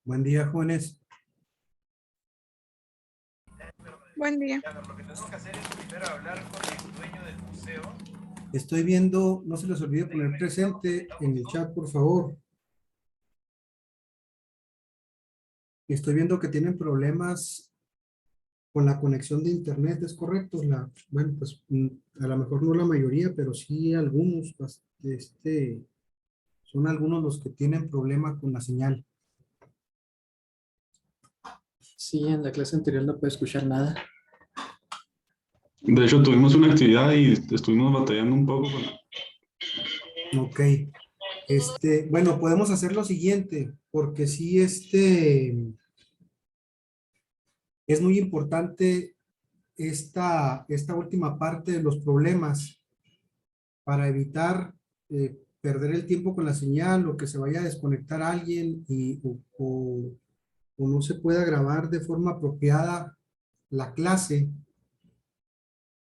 Buen día, jóvenes. Buen día. Lo que tenemos que hacer es primero hablar con el dueño del museo. Estoy viendo, no se les olvide poner presente en el chat, por favor. Estoy viendo que tienen problemas con la conexión de internet, ¿es correcto? Bueno, pues a lo mejor no la mayoría, pero sí algunos, son algunos los que tienen problema con la señal. Sí, en la clase anterior no pude escuchar nada. De hecho, tuvimos una actividad y estuvimos batallando un poco con... Ok. Bueno, podemos hacer lo siguiente, porque sí, es muy importante esta última parte de los problemas para evitar perder el tiempo con la señal o que se vaya a desconectar alguien o no se pueda grabar de forma apropiada la clase.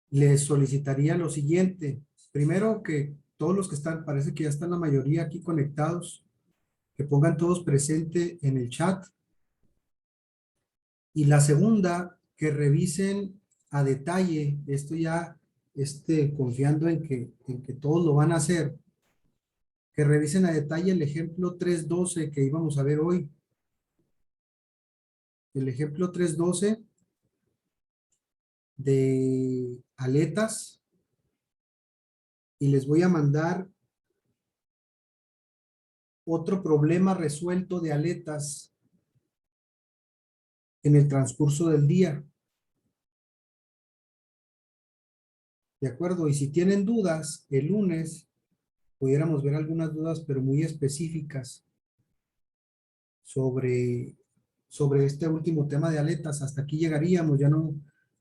Les solicitaría lo siguiente. Primero, que todos los que están, parece que ya están la mayoría aquí conectados, que pongan todos presente en el chat. Y la segunda, que revisen a detalle, esto ya confiando en que todos lo van a hacer, que revisen a detalle el ejemplo 3.12 que íbamos a ver hoy. El ejemplo 3.12 de aletas, y les voy a mandar otro problema resuelto de aletas en el transcurso del día. ¿De acuerdo? Y si tienen dudas, el lunes pudiéramos ver algunas dudas, pero muy específicas sobre este último tema de aletas. Hasta aquí llegaríamos, ya no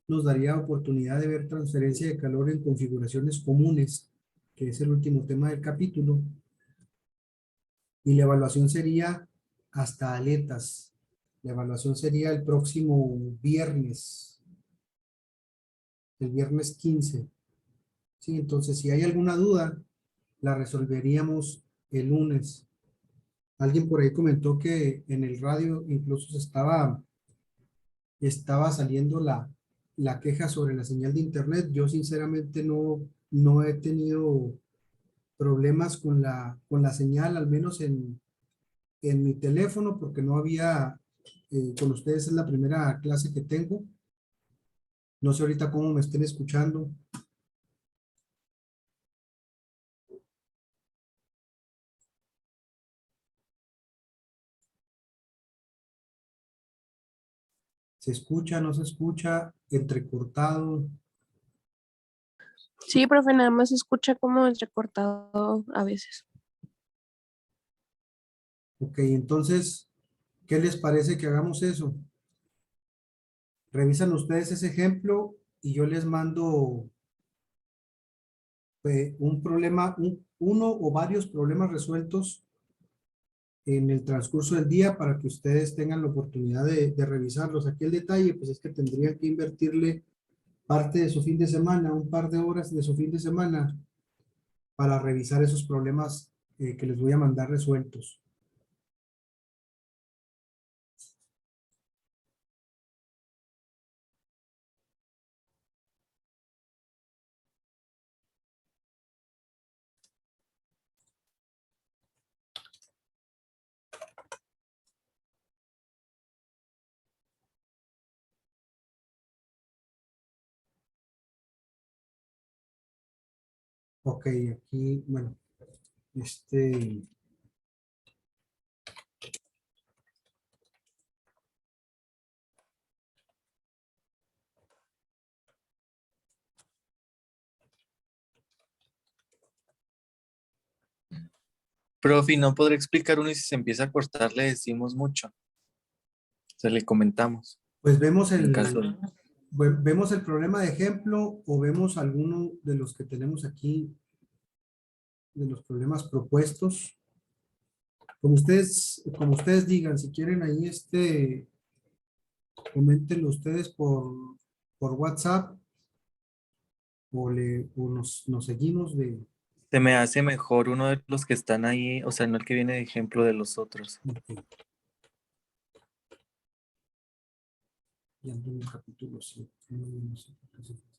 nos daría oportunidad de ver transferencia de calor en configuraciones comunes, que es el último tema del capítulo. Y la evaluación sería hasta aletas. La evaluación sería el próximo viernes, el viernes 15. Sí, entonces si hay alguna duda, la resolveríamos el lunes. Alguien por ahí comentó que en el radio incluso estaba saliendo la queja sobre la señal de internet. Yo sinceramente no he tenido problemas con la señal, al menos en mi teléfono, porque no había, con ustedes es la primera clase que tengo. No sé ahorita cómo me estén escuchando. ¿Se escucha, no se escucha? Entrecortado. Sí, profe, nada más se escucha como entrecortado a veces. Ok, entonces, ¿qué les parece que hagamos eso? Revisan ustedes ese ejemplo y yo les mando un problema, uno o varios problemas resueltos en el transcurso del día para que ustedes tengan la oportunidad de revisarlos. Aquí el detalle, pues es que tendrían que invertirle parte de su fin de semana, un par de horas de su fin de semana para revisar esos problemas que les voy a mandar resueltos. Ok, aquí, bueno, Profe, ¿no podré explicar uno y si se empieza a cortar le decimos mucho? Se le comentamos. pues vemos En caso de... vemos el problema de ejemplo o vemos alguno de los que tenemos aquí, de los problemas propuestos. Como ustedes digan, si quieren ahí coméntenlo ustedes por WhatsApp o nos seguimos de... Se me hace mejor uno de los que están ahí, o sea, no el que viene de ejemplo de los otros. Ya ando en el capítulo 7. No sé por qué se fue.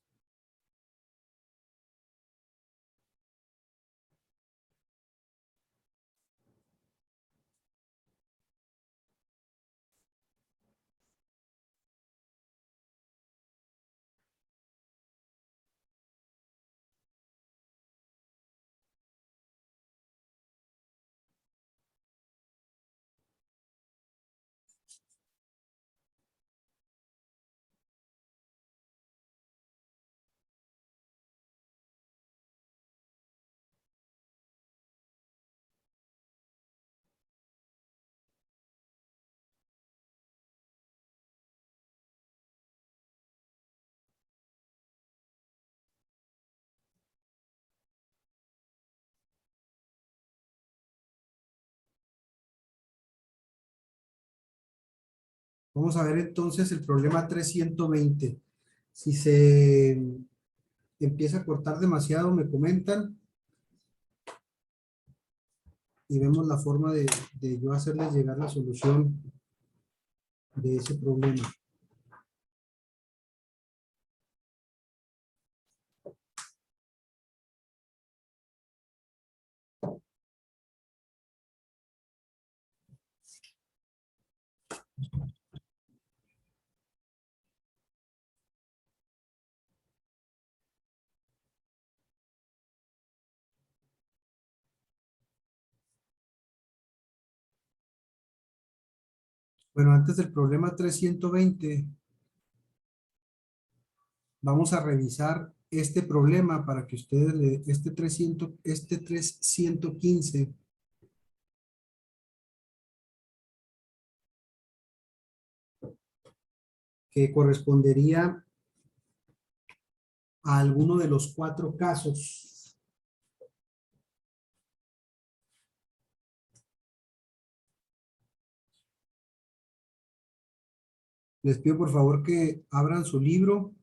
Vamos a ver entonces el problema 320. Si se empieza a cortar demasiado, me comentan y vemos la forma de yo hacerles llegar la solución de ese problema. Bueno, antes del problema 320, vamos a revisar este problema para que ustedes, este 315, que correspondería a alguno de los 4 casos. Les pido por favor que abran su libro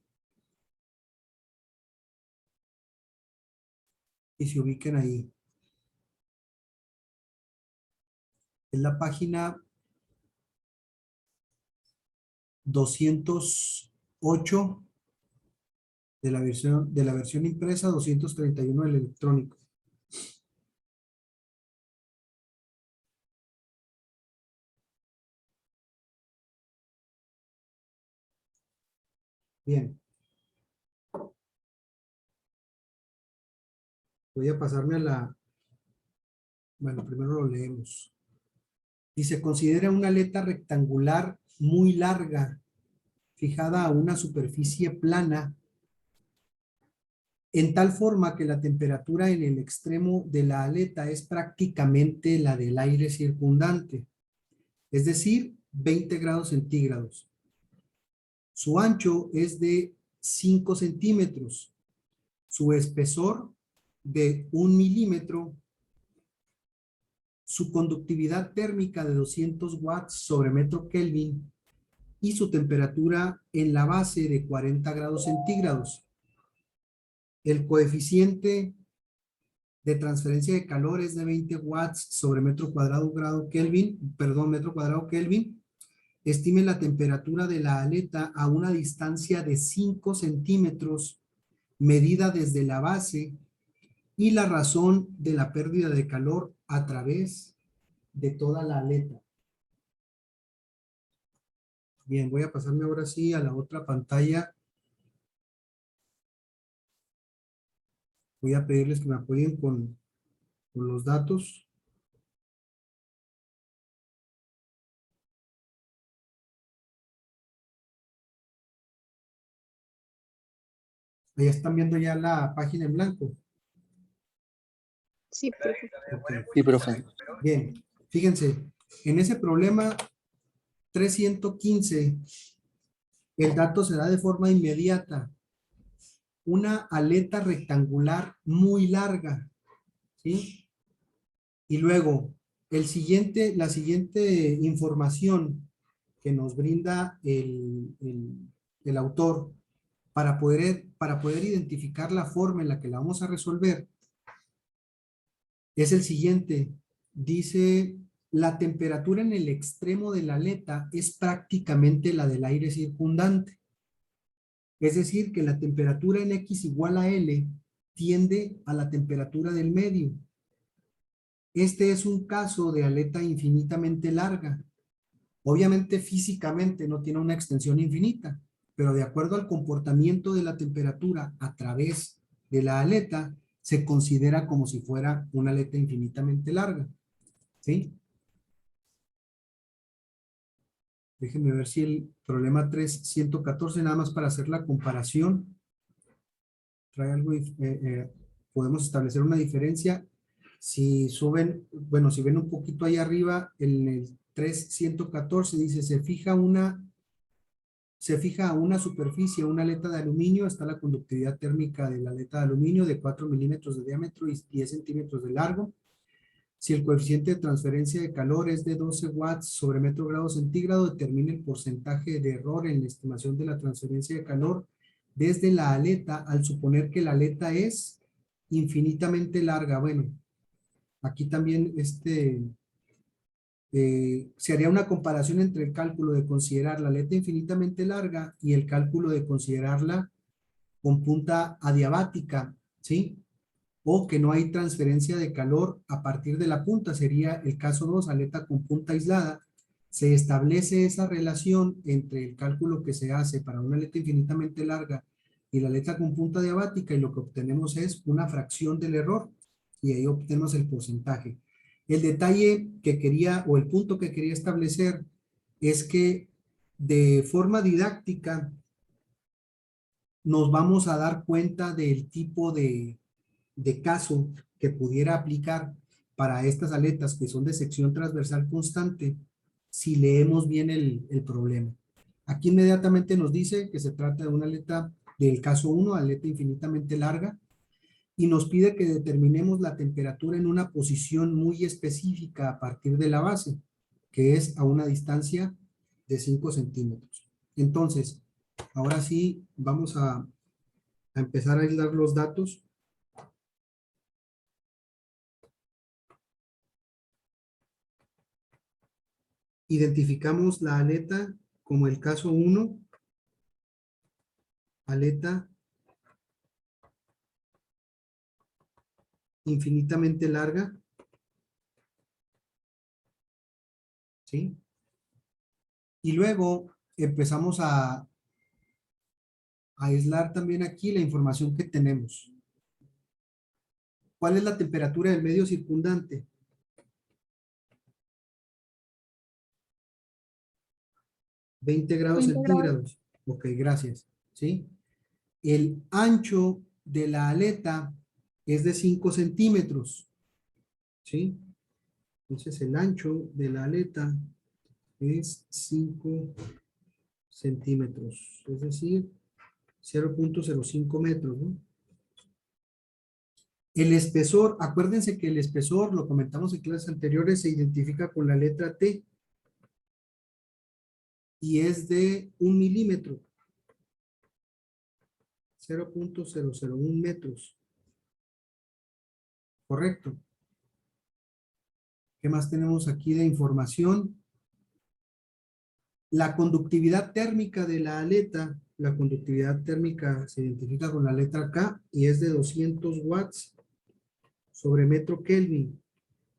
y se ubiquen ahí. Es la página 208 de la versión impresa, 231 del electrónico. Bien. Voy a pasarme a la... Bueno, primero lo leemos. Y se considera una aleta rectangular muy larga, fijada a una superficie plana, en tal forma que la temperatura en el extremo de la aleta es prácticamente la del aire circundante, es decir, 20 grados centígrados. Su ancho es de 5 centímetros, su espesor de 1 milímetro, su conductividad térmica de 200 watts sobre metro Kelvin y su temperatura en la base de 40 grados centígrados. El coeficiente de transferencia de calor es de 20 watts sobre metro cuadrado Kelvin. Estime la temperatura de la aleta a una distancia de 5 centímetros medida desde la base y la razón de la pérdida de calor a través de toda la aleta. Bien, voy a pasarme ahora sí a la otra pantalla. Voy a pedirles que me apoyen con los datos. Ahí están viendo ya la página en blanco. Sí, profe. Ok. Sí, profe. Bien, fíjense, en ese problema 315, el dato se da de forma inmediata. Una aleta rectangular muy larga, ¿sí? Y luego, la siguiente información que nos brinda el autor para poder identificar la forma en la que la vamos a resolver es el siguiente. Dice la temperatura en el extremo de la aleta es prácticamente la del aire circundante. Es decir, que la temperatura en X igual a L tiende a la temperatura del medio. Este es un caso de aleta infinitamente larga. Obviamente físicamente no tiene una extensión infinita, pero de acuerdo al comportamiento de la temperatura a través de la aleta, se considera como si fuera una aleta infinitamente larga. ¿Sí? Déjenme ver si el problema 3.114, nada más para hacer la comparación, trae algo, podemos establecer una diferencia. Si suben, bueno, si ven un poquito ahí arriba, en el 3.114 dice, se fija a una superficie, una aleta de aluminio, está la conductividad térmica de la aleta de aluminio de 4 milímetros de diámetro y 10 centímetros de largo. Si el coeficiente de transferencia de calor es de 12 watts sobre metro grado centígrado, determine el porcentaje de error en la estimación de la transferencia de calor desde la aleta, al suponer que la aleta es infinitamente larga. Bueno, aquí también se haría una comparación entre el cálculo de considerar la aleta infinitamente larga y el cálculo de considerarla con punta adiabática, ¿sí? O que no hay transferencia de calor a partir de la punta, sería el caso 2, aleta con punta aislada. Se establece esa relación entre el cálculo que se hace para una aleta infinitamente larga y la aleta con punta diabática, y lo que obtenemos es una fracción del error, y ahí obtenemos el porcentaje. El detalle que quería, o el punto que quería establecer, es que de forma didáctica nos vamos a dar cuenta del tipo de caso que pudiera aplicar para estas aletas que son de sección transversal constante si leemos bien el problema. Aquí inmediatamente nos dice que se trata de una aleta del caso 1, aleta infinitamente larga, y nos pide que determinemos la temperatura en una posición muy específica a partir de la base, que es a una distancia de 5 centímetros. Entonces, ahora sí vamos a empezar a aislar los datos. Identificamos la aleta como el caso 1, aleta infinitamente larga, ¿sí? Y luego empezamos a aislar también aquí la información que tenemos. ¿Cuál es la temperatura del medio circundante? ¿20 grados 20 grados. centígrados? Ok, gracias. ¿Sí? El ancho de la aleta es de 5 centímetros. ¿Sí? Entonces el ancho de la aleta es 5 centímetros, es decir, 0.05 metros, ¿no? El espesor, acuérdense que el espesor, lo comentamos en clases anteriores, se identifica con la letra T y es de 1 milímetro, 0.001 metros. Correcto. ¿Qué más tenemos aquí de información? La conductividad térmica de la aleta, la conductividad térmica se identifica con la letra K y es de 200 watts sobre metro Kelvin.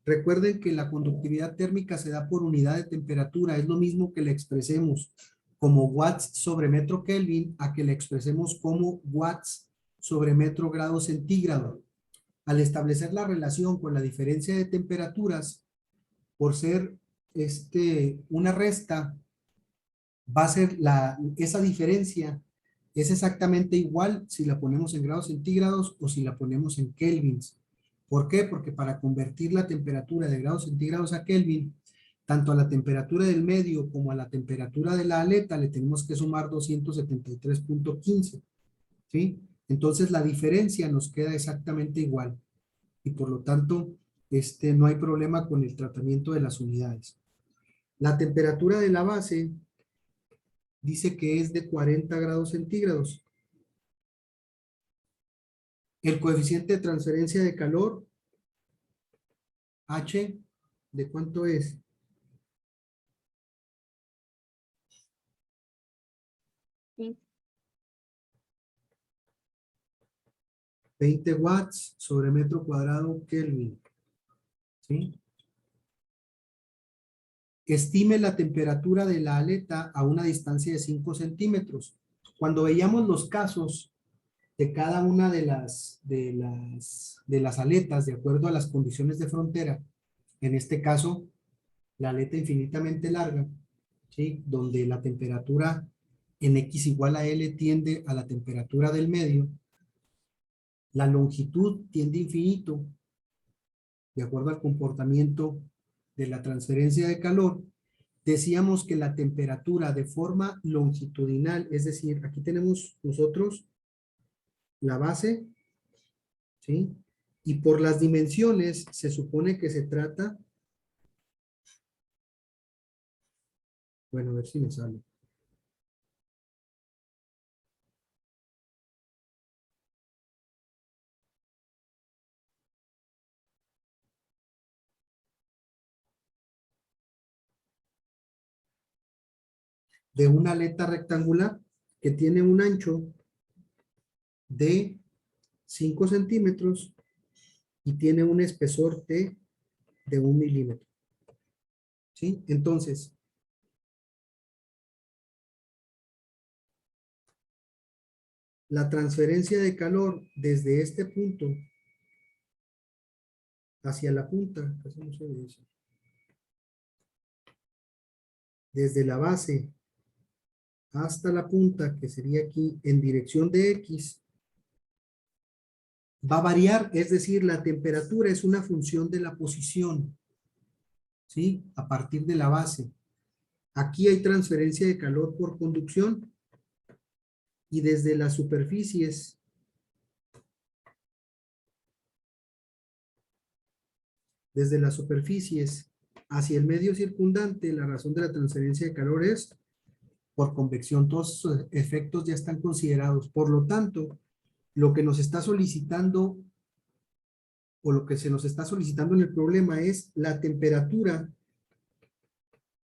Recuerden que la conductividad térmica se da por unidad de temperatura. Es lo mismo que le expresemos como watts sobre metro Kelvin a que le expresemos como watts sobre metro grado centígrado. Al establecer la relación con la diferencia de temperaturas, por ser una resta, va a ser esa diferencia es exactamente igual si la ponemos en grados centígrados o si la ponemos en kelvins. ¿Por qué? Porque para convertir la temperatura de grados centígrados a Kelvin, tanto a la temperatura del medio como a la temperatura de la aleta le tenemos que sumar 273.15, ¿sí? Entonces la diferencia nos queda exactamente igual y por lo tanto no hay problema con el tratamiento de las unidades. La temperatura de la base dice que es de 40 grados centígrados. El coeficiente de transferencia de calor, H, ¿De cuánto es? Sí. 20 watts sobre metro cuadrado Kelvin. ¿Sí? Estime la temperatura de la aleta a una distancia de 5 centímetros. Cuando veíamos los casos de cada una de las aletas, de acuerdo a las condiciones de frontera, en este caso, la aleta infinitamente larga, ¿sí? Donde la temperatura en X igual a L tiende a la temperatura del medio, la longitud tiende a infinito, de acuerdo al comportamiento de la transferencia de calor. Decíamos que la temperatura de forma longitudinal, es decir, aquí tenemos nosotros la base, ¿sí? Y por las dimensiones se supone que se trata, bueno, a ver si me sale. De una aleta rectangular que tiene un ancho de 5 centímetros y tiene un espesor T de 1 milímetro. ¿Sí? Entonces, la transferencia de calor desde este punto hacia la punta, casi no se ve eso, desde la base hasta la punta, que sería aquí en dirección de X, va a variar, es decir, la temperatura es una función de la posición, ¿sí? A partir de la base. Aquí hay transferencia de calor por conducción y desde las superficies hacia el medio circundante, la razón de la transferencia de calor es por convección. Todos esos efectos ya están considerados. Por lo tanto, lo que nos está solicitando o lo que se nos está solicitando en el problema es la temperatura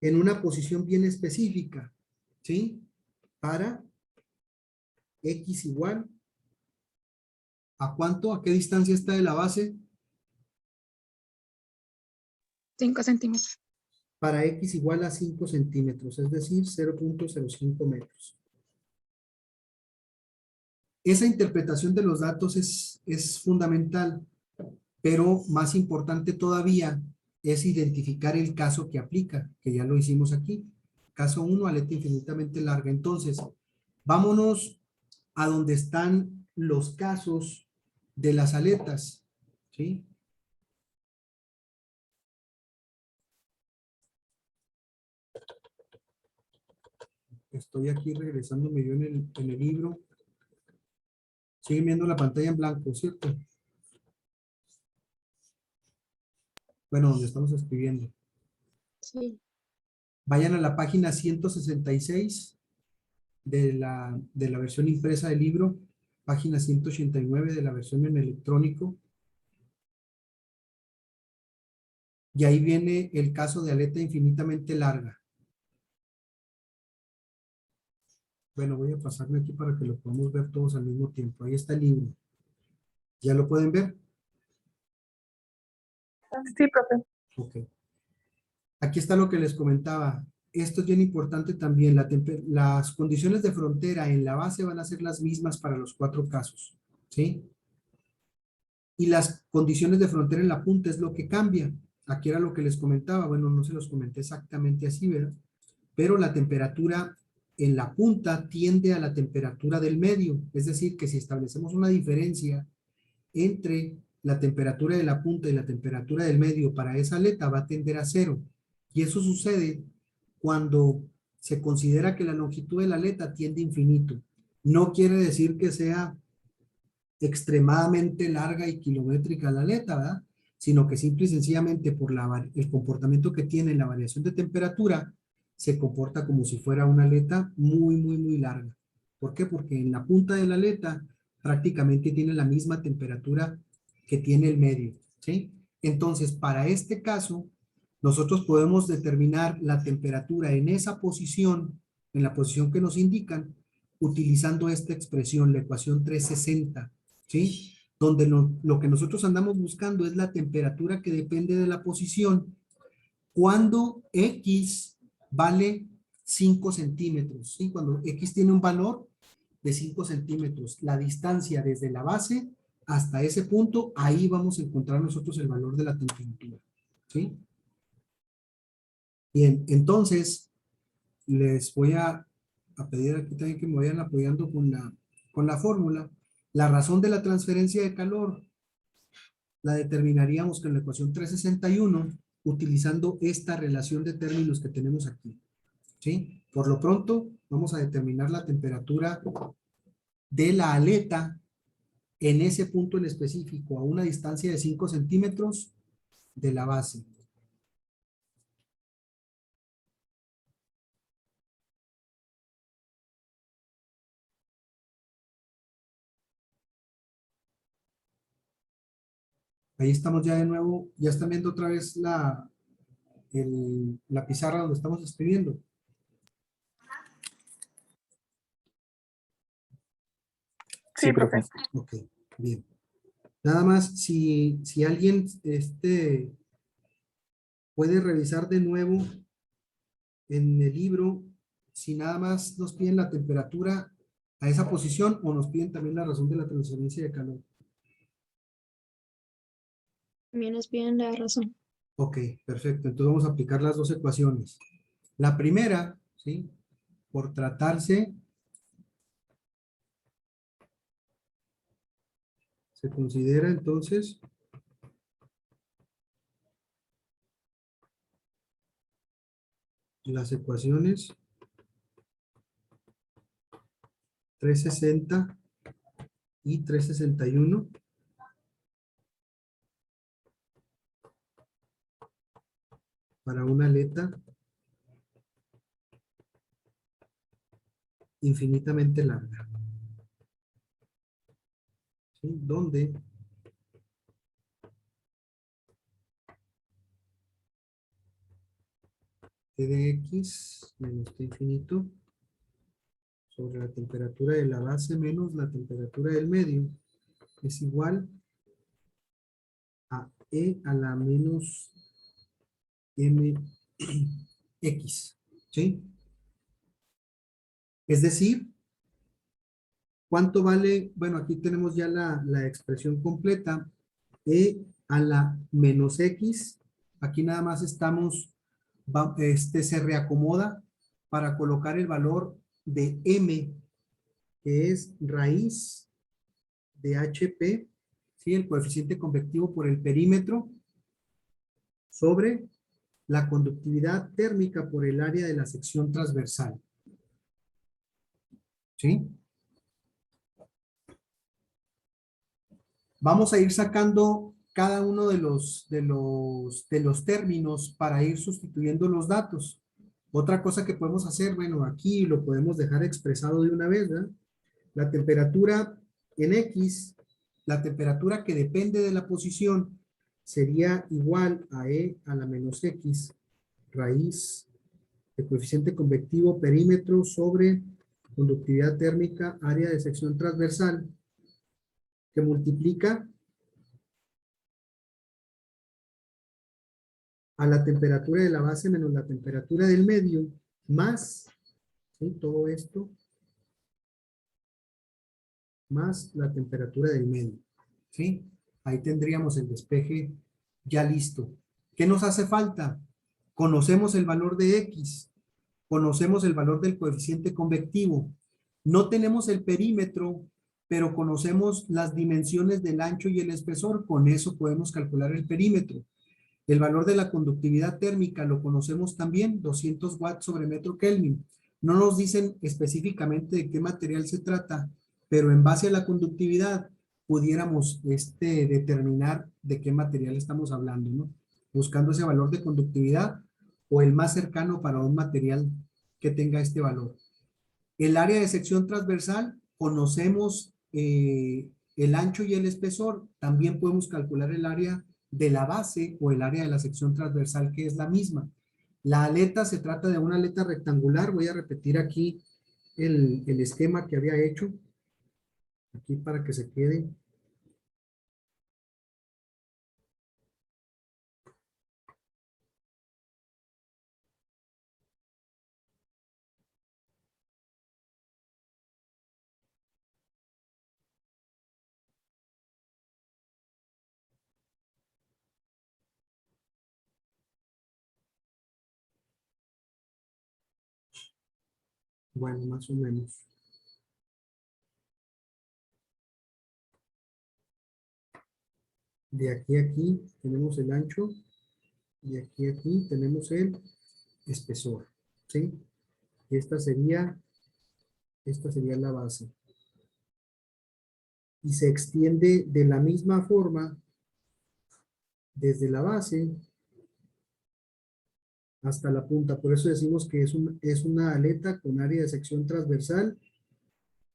en una posición bien específica, ¿sí? Para X igual ¿a cuánto? ¿A qué distancia está de la base? 5 centímetros. Para X igual a 5 centímetros, es decir, 0.05 metros. Esa interpretación de los datos es fundamental, pero más importante todavía es identificar el caso que aplica, que ya lo hicimos aquí. Caso 1, aleta infinitamente larga. Entonces, vámonos a donde están los casos de las aletas, ¿sí? Estoy aquí regresándome yo en el libro. Siguen viendo la pantalla en blanco, ¿cierto? Bueno, donde estamos escribiendo. Sí. Vayan a la página 166 de la versión impresa del libro, página 189 de la versión en electrónico. Y ahí viene el caso de aleta infinitamente larga. Bueno, voy a pasarme aquí para que lo podamos ver todos al mismo tiempo. Ahí está el libro. ¿Ya lo pueden ver? Sí, profe. Ok. Aquí está lo que les comentaba. Esto es bien importante también. Las condiciones de frontera en la base van a ser las mismas para los 4 casos. ¿Sí? Y las condiciones de frontera en la punta es lo que cambia. Aquí era lo que les comentaba. Bueno, no se los comenté exactamente así, ¿verdad? Pero la temperatura en la punta tiende a la temperatura del medio. Es decir, que si establecemos una diferencia entre la temperatura de la punta y la temperatura del medio para esa aleta va a tender a 0. Y eso sucede cuando se considera que la longitud de la aleta tiende a infinito. No quiere decir que sea extremadamente larga y kilométrica la aleta, ¿verdad? Sino que simple y sencillamente por el comportamiento que tiene la variación de temperatura, se comporta como si fuera una aleta muy, muy, muy larga. ¿Por qué? Porque en la punta de la aleta prácticamente tiene la misma temperatura que tiene el medio, ¿sí? Entonces, para este caso, nosotros podemos determinar la temperatura en esa posición, en la posición que nos indican, utilizando esta expresión, la ecuación 360, ¿sí? Donde lo que nosotros andamos buscando es la temperatura que depende de la posición cuando X vale 5 centímetros, ¿sí? Cuando X tiene un valor de 5 centímetros, la distancia desde la base hasta ese punto, ahí vamos a encontrar nosotros el valor de la temperatura, ¿sí? Bien, entonces, les voy a pedir aquí también que me vayan apoyando con la fórmula. La razón de la transferencia de calor la determinaríamos con la ecuación 361 utilizando esta relación de términos que tenemos aquí, ¿sí? Por lo pronto, vamos a determinar la temperatura de la aleta en ese punto en específico, a una distancia de 5 centímetros de la base. Ahí estamos ya de nuevo, ya están viendo otra vez la pizarra donde estamos escribiendo. Sí, profe. Ok, bien. Nada más, si alguien puede revisar de nuevo en el libro, si nada más nos piden la temperatura a esa posición o nos piden también la razón de la transferencia de calor. También nos piden la razón. Ok, perfecto. Entonces vamos a aplicar las dos ecuaciones. La primera, ¿sí? Por tratarse, se considera entonces las ecuaciones 360 y 361 para una aleta infinitamente larga, ¿sí? Donde T de X menos T infinito sobre la temperatura de la base menos la temperatura del medio es igual a E a la menos MX, ¿sí? Es decir, ¿cuánto vale? Bueno, aquí tenemos ya la expresión completa. E a la menos X, aquí nada más estamos, se reacomoda para colocar el valor de M, que es raíz de HP, ¿sí? El coeficiente convectivo por el perímetro, sobre la conductividad térmica por el área de la sección transversal. ¿Sí? Vamos a ir sacando cada uno de los términos para ir sustituyendo los datos. Otra cosa que podemos hacer, bueno, aquí lo podemos dejar expresado de una vez, ¿verdad? La temperatura en X, la temperatura que depende de la posición, sería igual a E a la menos X, raíz de coeficiente convectivo perímetro sobre conductividad térmica, área de sección transversal, que multiplica a la temperatura de la base menos la temperatura del medio, más, ¿sí? Todo esto, más la temperatura del medio, ¿sí? Ahí tendríamos el despeje ya listo. ¿Qué nos hace falta? Conocemos el valor de X, conocemos el valor del coeficiente convectivo, no tenemos el perímetro, pero conocemos las dimensiones del ancho y el espesor, con eso podemos calcular el perímetro. El valor de la conductividad térmica lo conocemos también, 200 watts sobre metro Kelvin. No nos dicen específicamente de qué material se trata, pero en base a la conductividad pudiéramos determinar de qué material estamos hablando, ¿no? Buscando ese valor de conductividad o el más cercano para un material que tenga este valor. El área de sección transversal, conocemos el ancho y el espesor, también podemos calcular el área de la base o el área de la sección transversal, que es la misma. La aleta se trata de una aleta rectangular. Voy a repetir aquí el esquema que había hecho, aquí para que se quede. Bueno, más o menos. De aquí a aquí tenemos el ancho. De aquí a aquí tenemos el espesor. ¿Sí? Y esta sería la base. Y se extiende de la misma forma desde la base hasta la punta. Por eso decimos que es una aleta con área de sección transversal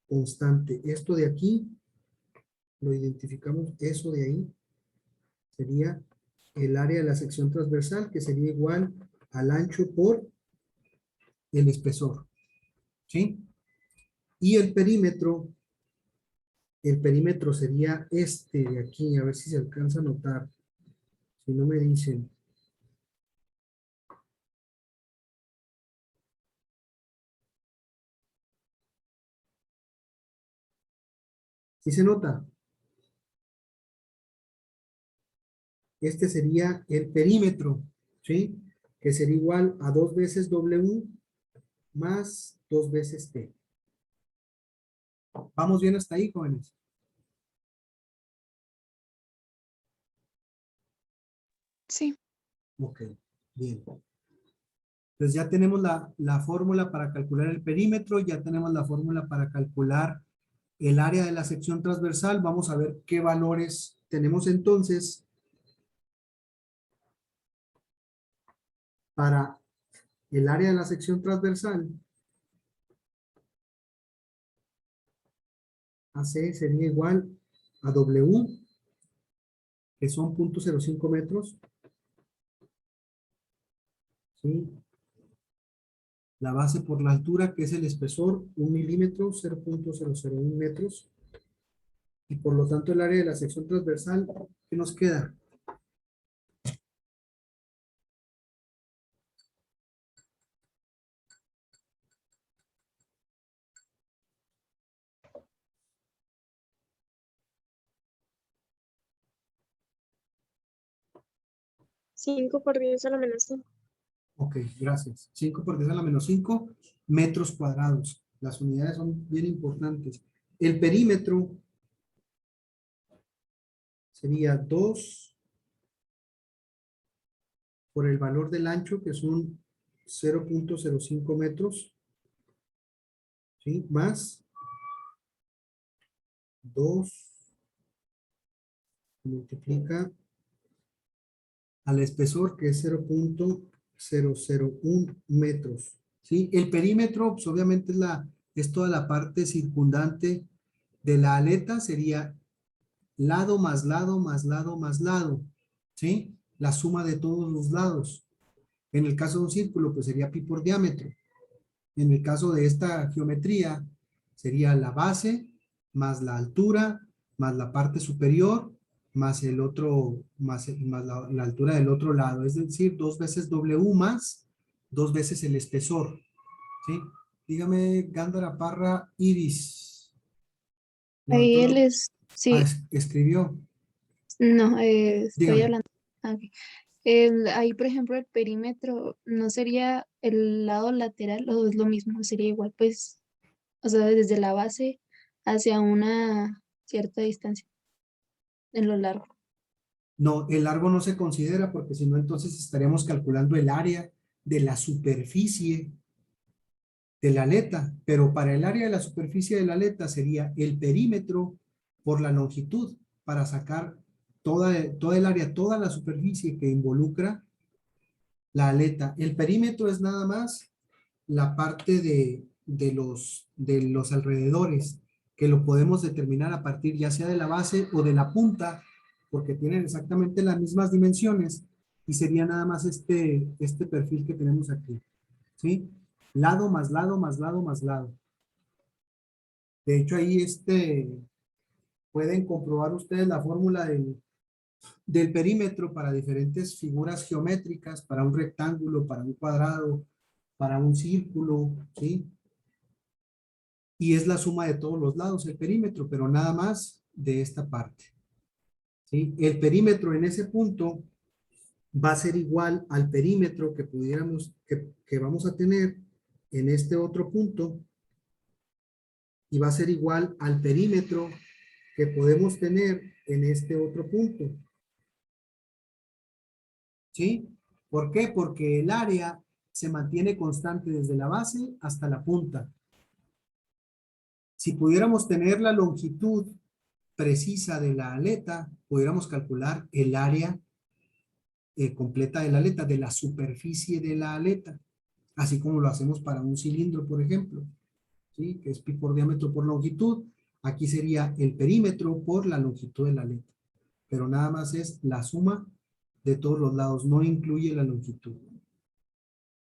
constante. Esto de aquí lo identificamos, eso de ahí sería el área de la sección transversal, que sería igual al ancho por el espesor. ¿Sí? Y el perímetro sería este de aquí, a ver si se alcanza a notar. Si no me dicen. ¿Sí se nota? Este sería el perímetro, ¿sí? Que sería igual a 2 veces W más 2 veces T. ¿Vamos bien hasta ahí, jóvenes? Sí. Ok, bien. Entonces ya tenemos la fórmula para calcular el perímetro, ya tenemos la fórmula para calcular el área de la sección transversal. Vamos a ver qué valores tenemos entonces para el área de la sección transversal. AC sería igual a W, que son 0.05 metros. ¿Sí? La base por la altura, que es el espesor, 1 milímetro, 0.001 metros. Y por lo tanto el área de la sección transversal, ¿qué nos queda? Cinco por 10 a la menos 5. Ok, gracias. 5 por 10 a la menos 5 metros cuadrados. Las unidades son bien importantes. El perímetro sería 2 por el valor del ancho, que son 0.05 metros. ¿Sí? Más 2 multiplica al espesor, que es 0.001 metros. ¿Sí? El perímetro, pues obviamente es toda la parte circundante de la aleta, sería lado más lado más lado más lado. ¿Sí? La suma de todos los lados. En el caso de un círculo, pues sería pi por diámetro. En el caso de esta geometría, sería la base más la altura más la parte superior más el otro, más la altura del otro lado. Es decir, 2 veces W más 2 veces el espesor. ¿Sí? Dígame, Gándara Parra Iris. Ahí Levantó él es, sí, escribió. no, estoy Dígame. hablando. Ah, ok. Ahí, por ejemplo, el perímetro no sería el lado lateral o es lo mismo, sería igual, pues, o sea, desde la base hacia una cierta distancia en lo largo. No, el largo no se considera porque si no, entonces estaríamos calculando el área de la superficie de la aleta, pero para el área de la superficie de la aleta sería el perímetro por la longitud para sacar toda el área, toda la superficie que involucra la aleta. El perímetro es nada más la parte de los alrededores, que lo podemos determinar a partir ya sea de la base o de la punta porque tienen exactamente las mismas dimensiones y sería nada más este perfil que tenemos aquí, ¿sí? Lado más lado más lado más lado. De hecho, ahí pueden comprobar ustedes la fórmula del perímetro para diferentes figuras geométricas, para un rectángulo, para un cuadrado, para un círculo, ¿sí? Y es la suma de todos los lados, el perímetro, pero nada más de esta parte, ¿sí? El perímetro en ese punto va a ser igual al perímetro que que vamos a tener en este otro punto, y va a ser igual al perímetro que podemos tener en este otro punto. ¿Sí? ¿Por qué? Porque el área se mantiene constante desde la base hasta la punta. Si pudiéramos tener la longitud precisa de la aleta, pudiéramos calcular el área completa de la aleta, de la superficie de la aleta, así como lo hacemos para un cilindro, por ejemplo, ¿sí? Que es pi por diámetro por longitud. Aquí sería el perímetro por la longitud de la aleta, pero nada más es la suma de todos los lados, no incluye la longitud.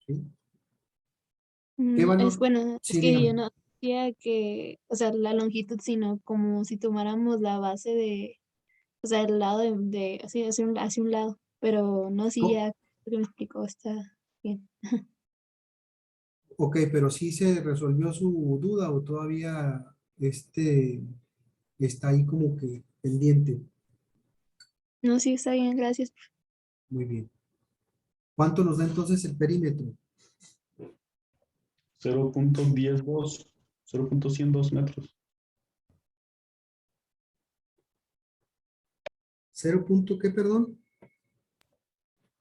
¿Sí? ¿Qué Es valor? bueno, es Sí, que yo dígame. no decía que, o sea, la longitud, sino como si tomáramos la base de, o sea, el lado así, hacia un lado, pero no, si Co- ya, lo que me explicó está bien. Ok, pero sí se resolvió su duda o todavía está ahí como que pendiente. No, sí, está bien, gracias. Muy bien. ¿Cuánto nos da entonces el perímetro? 0.102, 0.102 metros. 0 punto, ¿qué, perdón?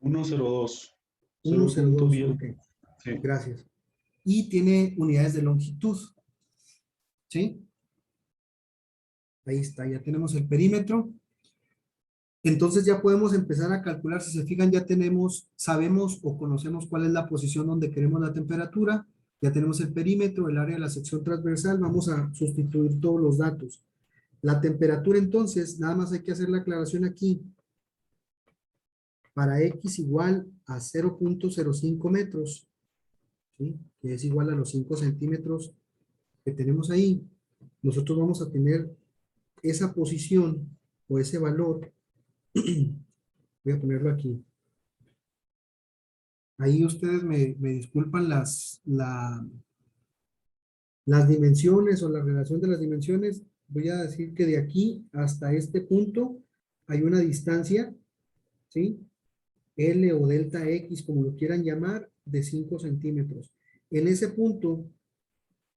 102, 102, 0.10. ok, Sí. gracias. Y tiene unidades de longitud, ¿sí? Ahí está, ya tenemos el perímetro. Entonces ya podemos empezar a calcular, si se fijan, ya sabemos o conocemos cuál es la posición donde queremos la temperatura, ya tenemos el perímetro, el área de la sección transversal, vamos a sustituir todos los datos. La temperatura entonces, nada más hay que hacer la aclaración aquí, para X igual a 0.05 metros, ¿sí? Que es igual a los 5 centímetros que tenemos ahí, nosotros vamos a tener esa posición o ese valor, voy a ponerlo aquí. Ahí ustedes me disculpan las dimensiones o la relación de las dimensiones. Voy a decir que de aquí hasta este punto hay una distancia, ¿sí? L o delta X, como lo quieran llamar, de 5 centímetros. En ese punto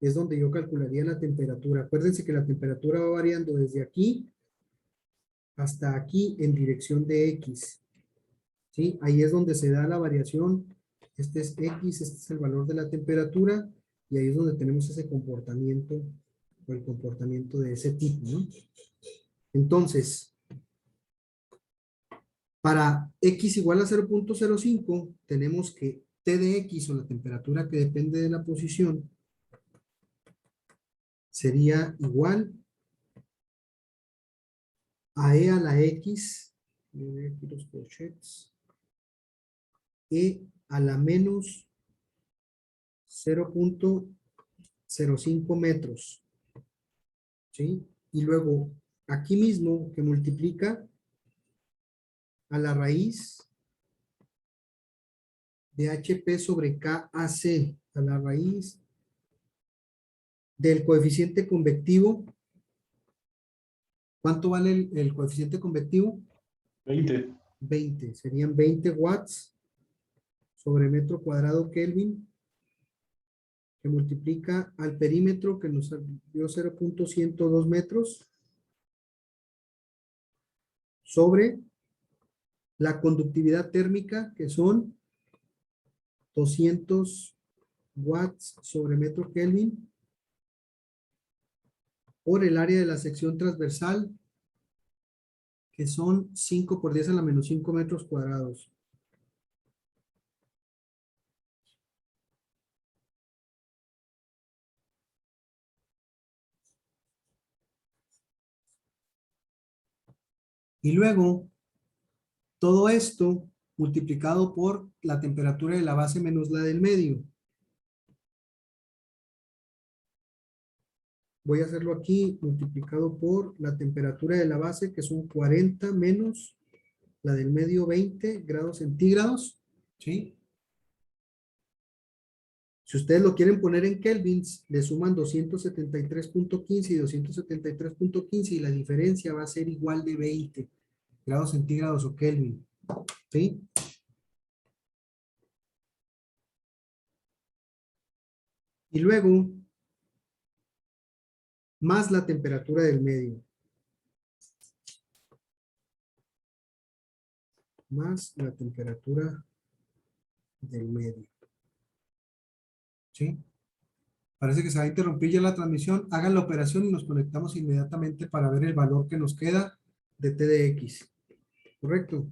es donde yo calcularía la temperatura. Acuérdense que la temperatura va variando desde aquí hasta aquí en dirección de X, ¿sí? Ahí es donde se da la variación. Este es X, este es el valor de la temperatura, y ahí es donde tenemos ese comportamiento, o el comportamiento de ese tipo, ¿no? Entonces, para X igual a 0.05, tenemos que T de X, o la temperatura que depende de la posición, sería igual a E a la X, voy a ver aquí los corchetes, E a la menos 0.05 metros, ¿sí? Y luego, aquí mismo, que multiplica a la raíz de HP sobre KAC, a la raíz del coeficiente convectivo. ¿Cuánto vale el coeficiente convectivo? 20. 20. Serían 20 watts sobre metro cuadrado Kelvin, que multiplica al perímetro que nos dio 0.102 metros sobre la conductividad térmica, que son 200 watts sobre metro Kelvin, por el área de la sección transversal, que son 5 por 10 a la menos 5 metros cuadrados. Y luego, todo esto multiplicado por la temperatura de la base menos la del medio. Voy a hacerlo aquí, multiplicado por la temperatura de la base, que son 40 menos la del medio, 20 grados centígrados, ¿sí? Si ustedes lo quieren poner en kelvins, le suman 273.15 y 273.15 y la diferencia va a ser igual de 20 grados centígrados o kelvin, ¿sí? Y luego, más la temperatura del medio. Más la temperatura del medio. ¿Sí? Parece que se va a interrumpir ya la transmisión. Hagan la operación y nos conectamos inmediatamente para ver el valor que nos queda de T de X. ¿Correcto?